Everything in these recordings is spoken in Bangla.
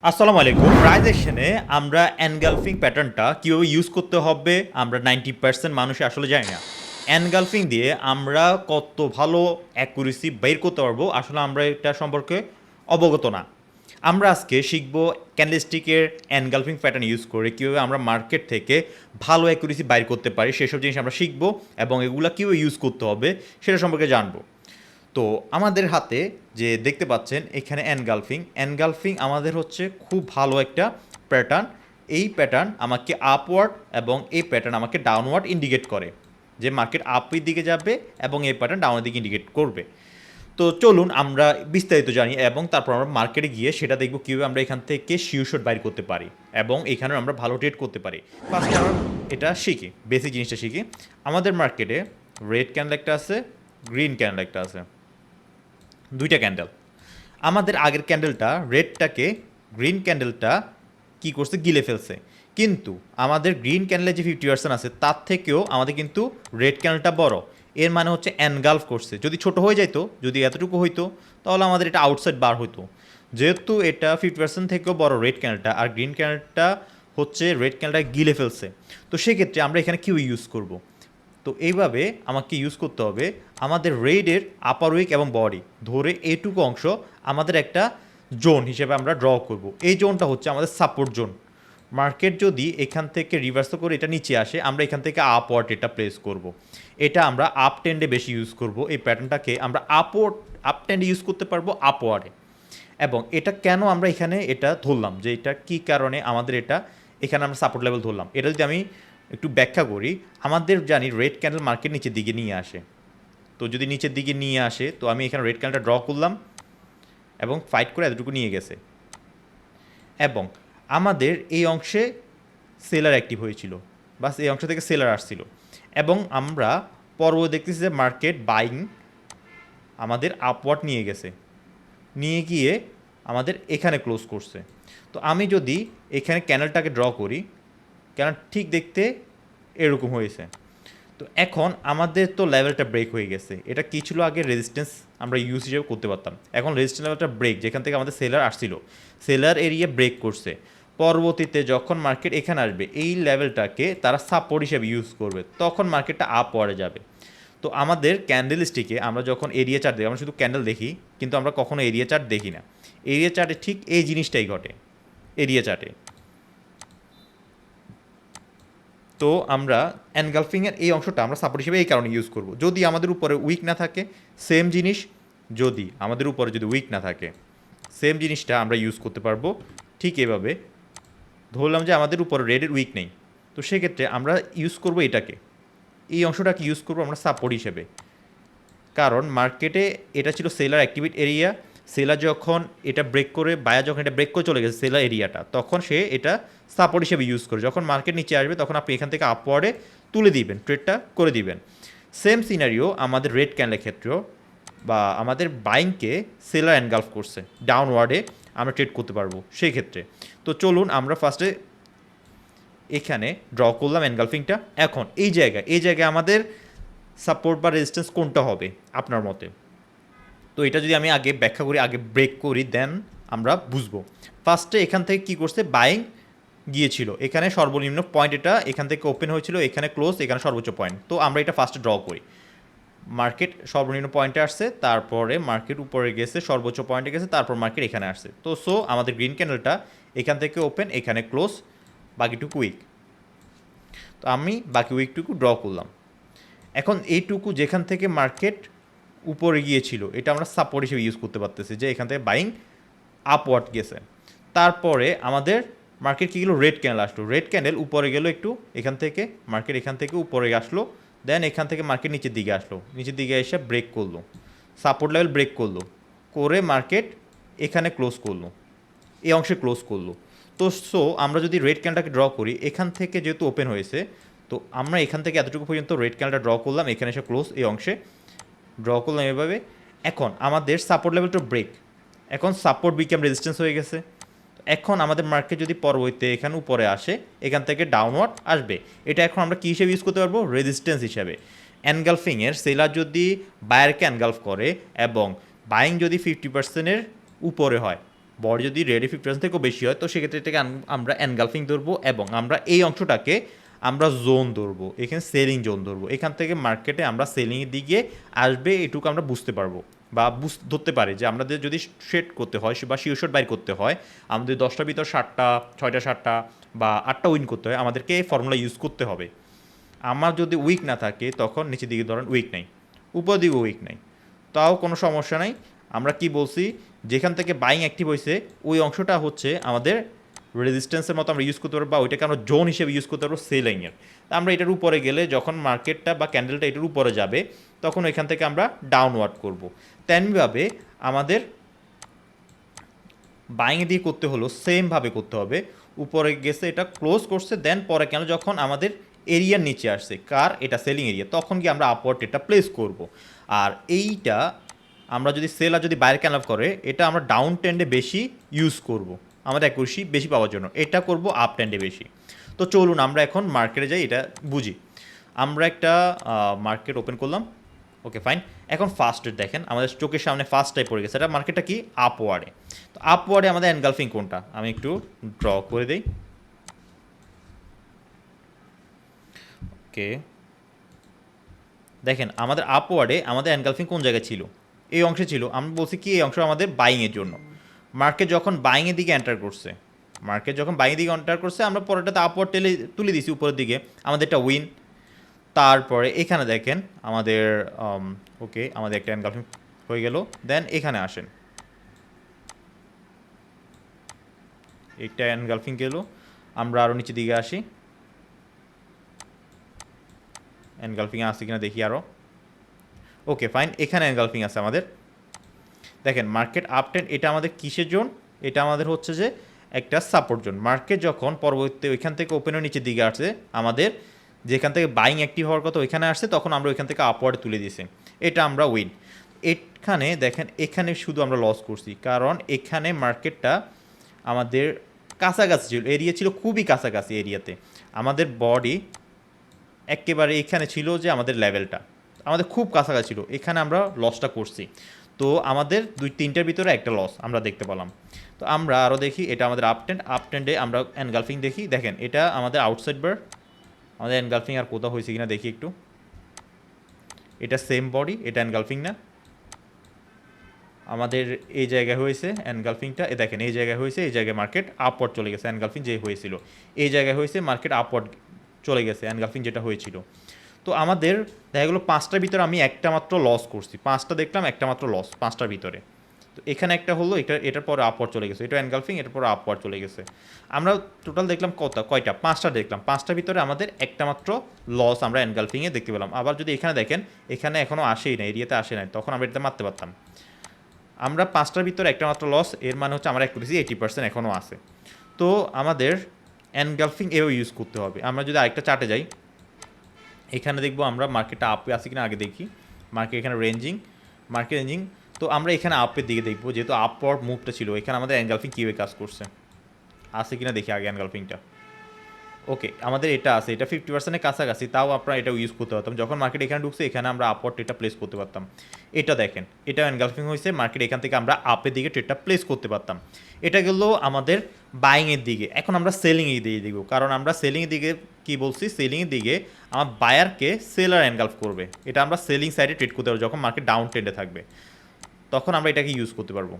আসসালামু আলাইকুম। প্রাইস অ্যাকশনে আমরা এনগালফিং প্যাটার্নটা কীভাবে ইউজ করতে হবে আমরা 90% মানুষই আসলে জানি না। এনগালফিং দিয়ে আমরা কত ভালো অ্যাকুরেসি বের করতে পারবো আসলে আমরা এটা সম্পর্কে অবগত না। আমরা আজকে শিখব ক্যান্ডেলস্টিকের এনগালফিং প্যাটার্ন ইউজ করে কীভাবে আমরা মার্কেট থেকে ভালো অ্যাকুরেসি বাইর করতে পারি সেসব জিনিস আমরা শিখব এবং এগুলা কীভাবে ইউজ করতে হবে সেটা সম্পর্কে জানবো। তো আমাদের হাতে যে দেখতে পাচ্ছেন এখানে এনগালফিং আমাদের হচ্ছে খুব ভালো একটা প্যাটার্ন। এই প্যাটার্ন আমাকে আপওয়ার্ড এবং এই প্যাটার্ন আমাকে ডাউনওয়ার্ড ইন্ডিকেট করে যে মার্কেট আপের দিকে যাবে এবং এই প্যাটার্ন ডাউনের দিকে ইন্ডিকেট করবে। তো চলুন আমরা বিস্তারিত জানি এবং তারপর আমরা মার্কেটে গিয়ে সেটা দেখব কীভাবে আমরা এখান থেকে শিওরশট বাইর করতে পারি এবং এখানে আমরা ভালো ট্রেড করতে পারি। ফার্স্টে আমরা এটা শিখি, বেসিক জিনিসটা শিখি। আমাদের মার্কেটে রেড ক্যান্ডেল একটা আছে, গ্রিন ক্যান্ডেল একটা আছে, দুইটা ক্যান্ডেল। আমাদের আগের ক্যান্ডেলটা রেডটাকে গ্রিন ক্যান্ডেলটা কি করছে গিলে ফেলছে, কিন্তু আমাদের গ্রিন ক্যান্ডেলের যে 50% আছে তার থেকেও আমাদের কিন্তু রেড ক্যান্ডেলটা বড়। এর মানে হচ্ছে এনগালফ করছে। যদি ছোট হয়ে যাইতো, যদি এতটুকু হইতো তাহলে আমাদের এটা আউটসাইড বার হইতো। যেহেতু এটা 50% থেকেও বড় রেড ক্যান্ডেলটা আর গ্রিন ক্যান্ডেলটা হচ্ছে রেড ক্যান্ডেলটা গিলে ফেলছে, তো সেক্ষেত্রে আমরা এখানে কিউ ইউজ করব। তো এইভাবে আমাকে ইউজ করতে হবে আমাদের রেডের আপার উইক এবং বডি ধরে এইটুকু অংশ আমাদের একটা জোন হিসেবে আমরা ড্র করব। এই জোনটা হচ্ছে আমাদের সাপোর্ট জোন। মার্কেট যদি এখান থেকে রিভার্স করে এটা নিচে আসে আমরা এখান থেকে আপওয়ার্ড এটা প্লেস করব। এটা আমরা আপ ট্রেন্ডে বেশি ইউজ করব। এই প্যাটার্নটাকে আমরা আপ ট্রেন্ডে ইউজ করতে পারবো আপওয়ার্ডে। এবং এটা কেন আমরা এখানে এটা ধরলাম যে এটা কী কারণে আমাদের এটা এখানে আমরা সাপোর্ট লেভেল ধরলাম, এটা যদি আমি একটু ব্যাখ্যা করি। আমাদের জানি রেড ক্যান্ডেল মার্কেট নিচের দিকে নিয়ে আসে, তো যদি নিচের দিকে নিয়ে আসে তো আমি এখানে রেড ক্যান্ডেলটা ড্র করলাম এবং ফাইট করে এতটুকু নিয়ে গেছে এবং আমাদের এই অংশে সেলার অ্যাক্টিভ হয়েছিল, বাস এই অংশ থেকে সেলার আসছিল এবং আমরা পরবর্তী দেখতেছি যে মার্কেট বাইং আমাদের আপওয়ার্ড নিয়ে গেছে, নিয়ে গিয়ে আমাদের এখানে ক্লোজ করছে। তো আমি যদি এখানে ক্যান্ডেলটাকে ড্র করি, ক্যান্ডেল ঠিক দেখতে এরকম হয়েছে। তো এখন আমাদের তো লেভেলটা ব্রেক হয়ে গেছে। এটা কী ছিল আগে রেজিস্ট্যান্স আমরা ইউজ হিসেবে করতে পারতাম, এখন রেজিস্ট্যান্স লেভেলটা ব্রেক, যেখান থেকে আমাদের সেলার আসছিল সেলার এরিয়া ব্রেক করছে। পরবর্তীতে যখন মার্কেট এখানে আসবে এই লেভেলটাকে তারা সাপোর্ট হিসেবে ইউজ করবে, তখন মার্কেটটা আপওয়ার্ডে যাবে। তো আমাদের ক্যান্ডেল স্টিকে আমরা যখন এরিয়া চার্ট দেখি, আমরা শুধু ক্যান্ডেল দেখি কিন্তু আমরা কখনো এরিয়া চার্ট দেখি না। এরিয়া চার্টে ঠিক এই জিনিসটাই ঘটে এরিয়া চার্টে। তো আমরা এনগালফিংয়ের এই অংশটা আমরা সাপোর্ট হিসেবে এই কারণে ইউজ করব। যদি আমাদের উপরে উইক না থাকে সেম জিনিস, যদি আমাদের উপরে যদি উইক না থাকে সেম জিনিসটা আমরা ইউজ করতে পারবো। ঠিক এভাবে ধরলাম যে আমাদের উপরে রেডের উইক নেই, তো সেক্ষেত্রে আমরা ইউজ করব এটাকে, এই অংশটাকে ইউজ করবো আমরা সাপোর্ট হিসেবে। কারণ মার্কেটে এটা ছিল সেলার অ্যাক্টিভিট এরিয়া, সেলার যখন এটা ব্রেক করে বায়ার যখন এটা ব্রেক করে চলে গেছে সেলার এরিয়াটা, তখন সে এটা সাপোর্ট হিসেবে ইউজ করে। যখন মার্কেট নিচে আসবে তখন আপনি এখান থেকে আপওয়ার্ডে তুলে দিবেন, ট্রেডটা করে দিবেন। সেম সিনারিও আমাদের রেড ক্যান্ডেলের ক্ষেত্রেও, বা আমাদের বাইংকে সেলার এনগালফ করছে, ডাউনওয়ার্ডে আমরা ট্রেড করতে পারবো সেই ক্ষেত্রে। তো চলুন আমরা ফার্স্টে এখানে ড্র করলাম এনগালফিংটা। এখন এই জায়গায় আমাদের সাপোর্ট বা রেজিস্ট্যান্স কোনটা হবে আপনার মতে? তো এটা যদি আমি আগে ব্যাখ্যা করি, আগে ব্রেক করি, দেন আমরা বুঝবো। ফার্স্টে এখান থেকে কি করছে, বাইং গিয়েছিল, এখানে সর্বনিম্ন পয়েন্ট, এটা এখান থেকে ওপেন হয়েছিল, এখানে ক্লোজ, এখানে সর্বোচ্চ পয়েন্ট। তো আমরা এটা ফার্স্টে ড্র করি। মার্কেট সর্বনিম্ন পয়েন্টে আসছে, তারপরে মার্কেট উপরে গেছে, সর্বোচ্চ পয়েন্টে গেছে, তারপর মার্কেট এখানে আসছে। তো আমাদের গ্রিন ক্যান্ডেলটা এখান থেকে ওপেন, এখানে ক্লোজ, বাকিটুকু উইক। তো আমি বাকি উইকটুকু ড্র করলাম। এখন এইটুকু যেখান থেকে মার্কেট উপরে গিয়েছিল এটা আমরা সাপোর্ট হিসেবে ইউজ করতে পারতেছি, যে এখান থেকে বাইং আপওয়ার্ড গেছে। তারপরে আমাদের মার্কেট কী গেলো, রেড ক্যান্ডেল আসলো, রেড ক্যান্ডেল উপরে গেলো একটু, এখান থেকে মার্কেট এখান থেকে উপরে আসলো, দেন এখান থেকে মার্কেট নিচের দিকে আসলো, নিচের দিকে এসে ব্রেক করলো, সাপোর্ট লেভেল ব্রেক করলো, করে মার্কেট এখানে ক্লোজ করলো, এই অংশে ক্লোজ করলো। তো আমরা যদি রেড ক্যান্ডেলটাকে ড্র করি, এখান থেকে যেহেতু ওপেন হয়েছে, তো আমরা এখান থেকে এতটুকু পর্যন্ত রেড ক্যান্ডেলটা ড্র করলাম, এখানে এসে ক্লোজ, এই অংশে ড্র করলাম এভাবে। এখন আমাদের সাপোর্ট লেভেলটা ব্রেক, এখন সাপোর্ট বিকাম রেজিস্ট্যান্স হয়ে গেছে। এখন আমাদের মার্কেট যদি পরবর্তীতে এখানে উপরে আসে, এখান থেকে ডাউনওয়ার্ড আসবে, এটা এখন আমরা কী হিসেবে ইউজ করতে পারবো, রেজিস্ট্যান্স হিসাবে। এনগালফিংয়ের সেলার যদি বায়ারকে এনগালফ করে এবং বাইং যদি 50%-এর উপরে হয়, বডি যদি রেডি 50% থেকেও বেশি হয় তো সেক্ষেত্রে এটাকে আমরা এনগালফিং ধরবো এবং আমরা এই অংশটাকে আমরা জোন ধরবো, এখানে সেলিং জোন ধরবো। এখান থেকে মার্কেটে আমরা সেলিংয়ের দিকে আসবে এটুকু আমরা বুঝতে পারবো বা ধরতে পারি যে আমাদের যদি ট্রেড করতে হয় বা শিওর শট বাইর করতে হয়, আমাদের 10টার ভিতর 7টা 6টা 7টা বা 8টা উইন করতে হয়, আমাদেরকে এই ফর্মুলা ইউজ করতে হবে। আমার যদি উইক না থাকে তখন নিচের দিকে ধরেন উইক নাই, উপর দিকে উইক নাই, তাও কোনো সমস্যা নাই। আমরা কি বলছি, যেখান থেকে বাইং অ্যাক্টিভ হয়েছে ওই অংশটা হচ্ছে আমাদের রেজিস্ট্যান্সের মতো আমরা ইউজ করতে পারবো বা ওইটাকে আমরা জোন হিসেবে ইউজ করতে পারবো সেলিংয়ের। আমরা এটার উপরে গেলে যখন মার্কেটটা বা ক্যান্ডেলটা এটার উপরে যাবে তখন এখান থেকে আমরা ডাউনওয়ার্ড করব। তেমনিভাবে আমাদের বাইং দিয়ে করতে হলো সেমভাবে করতে হবে। উপরে গেছে এটা ক্লোজ করছে, দেন পরে কেন যখন আমাদের এরিয়ার নিচে আসছে কার এটা সেলিং এরিয়া, তখন কি আমরা আপওয়ার্ড এটা প্লেস করব। আর এইটা আমরা যদি সেলার যদি বাইরে ক্যানভ করে এটা আমরা ডাউন ট্রেন্ডে বেশি ইউজ করব আমাদের অ্যাকুরেসি বেশি পাওয়ার জন্য, এটা করব আপ ট্রেন্ডে বেশি। তো চলুন আমরা এখন মার্কেটে যাই, এটা বুঝি। আমরা একটা মার্কেট ওপেন করলাম, ওকে ফাইন। এখন ফার্স্টের দেখেন আমাদের চোখের সামনে ফার্স্টটাই পড়ে গেছে, এটা মার্কেটটা কি আপওয়ার্ডে। তো আপওয়ার্ডে আমাদের এনগালফিং কোনটা আমি একটু ড্র করে দিই, ওকে। দেখেন আমাদের আপওয়ার্ডে আমাদের এনগালফিং কোন জায়গায় ছিল, এই অংশে ছিল। আমি বলছি কি এই অংশ আমাদের বাইংয়ের জন্য। মার্কেট যখন বাইংয়ের দিকে এন্টার করছে, মার্কেট যখন বাইংয়ের দিকে এন্টার করছে আমরা পরেরটাতে আপওয়ার্ড তুলে দিছি উপরের দিকে, আমাদেরটা উইন। তারপরে এখানে দেখেন আমাদের ওকে আমাদের একটা এনগালফিং হয়ে গেল। দেন এখানে আসেন, একটা এনগালফিং গেল, আমরা আরও নিচের দিকে আসি, এনগালফিং আছে কিনা দেখি আরও, ওকে ফাইন। এখানে এনগালফিং আছে আমাদের। দেখেন মার্কেট আপ ট্রেন্ড, এটা আমাদের কিসের জোন, এটা আমাদের হচ্ছে যে একটা সাপোর্ট জোন। মার্কেট যখন পরবর্তীতে ওইখান থেকে ওপেনের নিচের দিকে আসছে, আমাদের যেখান থেকে বাইং অ্যাক্টিভ হওয়ার কথা ওইখানে আসছে, তখন আমরা ওইখান থেকে আপওয়ার্ড তুলে দিয়েছি, এটা আমরা উইন। এখানে দেখেন এখানে শুধু আমরা লস করছি, কারণ এখানে মার্কেটটা আমাদের কাছাকাছি ছিল, এরিয়া ছিল খুবই কাছাকাছি এরিয়াতে। আমাদের বডি একেবারে এখানে ছিল যে আমাদের লেভেলটা আমাদের খুব কাছাকাছি ছিল, এখানে আমরা লসটা করছি। তো আমাদের 2-3টার ভিতরে একটা লস আমরা দেখতে পেলাম। তো আমরা আরও দেখি, এটা আমাদের আপ ট্রেন্ডে আমরা এনগালফিং দেখি। দেখেন এটা আমাদের আউটসাইড বার, আমাদের এনগালফিং আর কোথাও হয়েছে কিনা দেখি একটু। এটা সেম বডি, এটা এনগালফিং না, আমাদের এই জায়গায় হয়েছে এনগালফিংটা। দেখেন এই জায়গায় হয়েছে, এই জায়গায় মার্কেট আপওয়ার্ড চলে গেছে, এনগালফিং যে হয়েছিল এই জায়গায় হয়েছে, মার্কেট আপওয়ার্ড চলে গেছে এনগালফিং যেটা হয়েছিল। তো আমাদের দেখা গেলো 5টার ভিতরে আমি একটা মাত্র লস করছি, 5টা দেখলাম একটা মাত্র লস 5টার ভিতরে। তো এখানে একটা হলো, এটার পরে আপওয়ার্ড চলে গেছে, এটা এনগালফিং, এটার পরে আপওয়ার্ড চলে গেছে। আমরা টোটাল দেখলাম কয়টা, 5টা দেখলাম, 5টার ভিতরে আমাদের একটা মাত্র লস আমরা এনগালফিংয়ে দেখতে পেলাম। আবার যদি এখানে দেখেন, এখানে এখনও আসেই না, এরিয়াতে আসে নাই, তখন আমরা এটা মারতে পারতাম। আমরা 5টার ভিতরে একটা মাত্র লস, এর মানে হচ্ছে আমার অ্যাকুরেসি 80% এখনও আছে। তো আমাদের এনগালফিং এও ইউজ করতে হবে। আমরা যদি আরেকটা চার্টে যাই, এখানে দেখবো আমরা মার্কেটটা আপে আছে কিনা আগে দেখি। মার্কেট এখানে মার্কেট রেঞ্জিং। তো আমরা এখানে আপের দিকে দেখবো, যেহেতু আপওয়ার্ড মুভটা ছিল, এখানে আমাদের এনগালফিং কীভাবে কাজ করছে আছে কিনা দেখি আগে এনগালফিংটা। ওকে আমাদের এটা আছে, এটা 50%-এর কাছাকাছি, তাও আপনারা এটা ইউজ করতে পারতাম। যখন মার্কেট এখানে ঢুকছে এখানে আমরা আপওয়ার্ড ট্রেডটা প্লেস করতে পারতাম। এটা দেখেন এটা এনগালফিং হয়েছে, মার্কেট এখান থেকে আমরা আপের দিকে ট্রেডটা প্লেস করতে পারতাম। এটা গেল আমাদের বাইংয়ের দিকে। এখন আমরা সেলিংয়ের দিকে দেখব, কারণ আমরা সেলিংয়ের দিকে কি বলছি, সেলিংয়ের দিকে আমার বায়ারকে সেলার এনগালফ করবে, এটা আমরা সেলিং সাইডে ট্রেড করতে পারবো যখন মার্কেট ডাউন ট্রেন্ডে থাকবে, তখন আমরা এটাকে ইউজ করতে পারবো।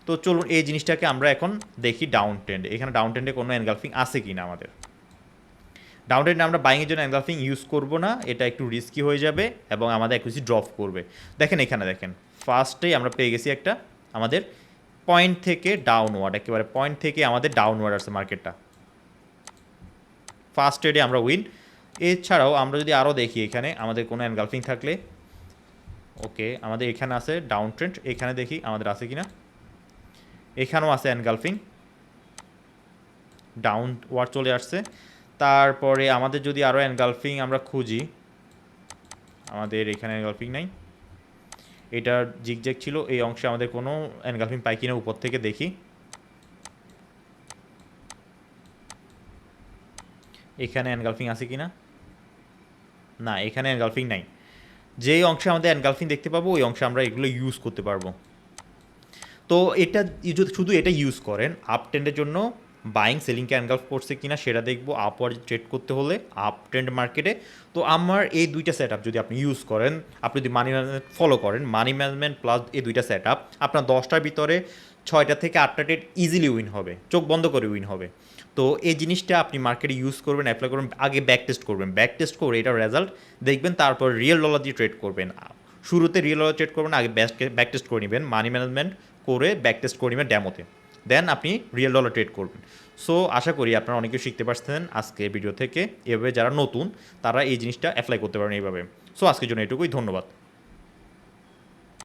তো চলুন এই জিনিসটাকে আমরা এখন দেখি ডাউন ট্রেন্ডে, এখানে ডাউন ট্রেন্ডে কোনো এনগালফিং আছে কি না। আমাদের ডাউন ট্রেন্ডে আমরা বাইংয়ের জন্য এনগালফিং ইউজ করবো না, এটা একটু রিস্কি হয়ে যাবে এবং আমাদের অ্যাকুরেসি ড্রপ করবে। দেখেন এখানে দেখেন ফার্স্টেই আমরা পেয়ে গেছি একটা আমাদের পয়েন্ট থেকে ডাউনওয়ার্ড, একেবারে পয়েন্ট থেকে আমাদের ডাউনওয়ার্ড আসছে মার্কেটটা, ফার্স্ট ট্রেডে আমরা উইন। এছাড়াও আমরা যদি আরও দেখি এখানে আমাদের কোনো এনগালফিং থাকলে, ওকে আমাদের এখানে আছে ডাউন ট্রেন্ড, এখানে দেখি আমাদের আছে কিনা, এখানেও আছে এনগালফিং, ডাউনওয়ার্ড চলে আসছে। তারপরে আমাদের যদি আরও এনগালফিং আমরা খুঁজি, আমাদের এখানে এনগালফিং নাই, এটার জিগজ্যাগ ছিল, এই অংশে আমাদের কোনো এনগালফিং পাই কিনা উপর থেকে দেখি। এখানে এনগালফিং আছে কিনা, না এখানে এনগালফিং নাই। যেই অংশে আমাদের এনগালফিং দেখতে পাবো ওই অংশে আমরা এগুলো ইউজ করতে পারবো। তো এটা যদি শুধু এটা ইউজ করেন আপ ট্রেন্ডের জন্য বাইং সেলিংকে এনগালফ করছে কিনা সেটা দেখবো আপওয়ার্ড ট্রেড করতে হলে আপ ট্রেন্ড মার্কেটে। তো আমার এই দুইটা সেট আপ যদি আপনি ইউজ করেন, আপনি যদি মানি ম্যানেজমেন্ট ফলো করেন, মানি ম্যানেজমেন্ট প্লাস এই দুইটা সেট আপ, আপনার 10টার ভিতরে 6টা থেকে 8টা ট্রেড ইজিলি উইন হবে, চোখ বন্ধ করে উইন হবে। তো এই জিনিসটা আপনি মার্কেটে ইউজ করবেন, অ্যাপ্লাই করবেন, আগে ব্যাক টেস্ট করবেন, ব্যাক টেস্ট করে এটার রেজাল্ট দেখবেন, তারপর রিয়েল ডলার দিয়ে ট্রেড করবেন। শুরুতে রিয়েল ডলার ট্রেড করবেন, আগে ব্যাক টেস্ট করে নেবেন, মানি ম্যানেজমেন্ট করে ব্যাক টেস্ট করে নেবেন ড্যামোতে, দেন আপনি রিয়েল ডলার ট্রেড করবেন। সো আশা করি আপনারা অনেক কিছু শিখতে পারছেন আজকে ভিডিও থেকে। এভাবে যারা নতুন তারা এই জিনিসটা অ্যাপ্লাই করতে পারেন এইভাবে। সো আজকের জন্য এটুকুই, ধন্যবাদ।